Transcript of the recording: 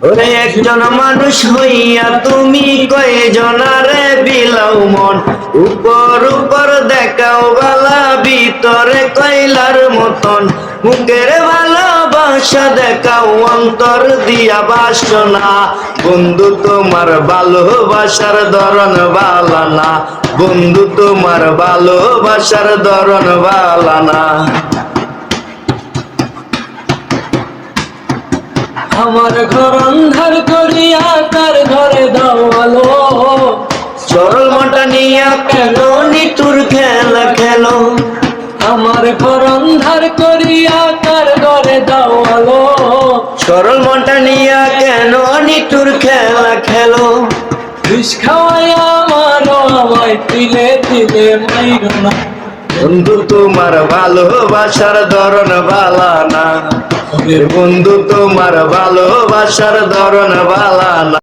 ওরে একজন মানুষ হইয়া তুমি কয়জনারে বিলাও মন, উপর উপর দেখাও বালা ভিতরে কয়লার মতন, মুখের ভালোবাসা দেখাও অন্তর দিয়া বাসনা। বন্ধু তোমার ভালোবাসার ধরন ভালো না, বন্ধু তোমার ভালোবাসার ধরন ভালো না। আমার ঘর অন্ধার করিয়া তার ঘরে দাও আলো, সরল মনটা নিয়া কেন নিতুর খেলা খেলো? আমার ঘর অন্ধার করিয়া তার ঘরে দাও আলো, সরল মনটা নিয়া কেন নিতুর খেলা খেলো? বিষ খাওয়াইয়া মারো আমায়, তিলে তিলে মাইরো না। বন্ধু তোমার ভালোবাসার ধরন ভালো না, বন্ধু তোমার ভালোবাসার ধরন ভালো না।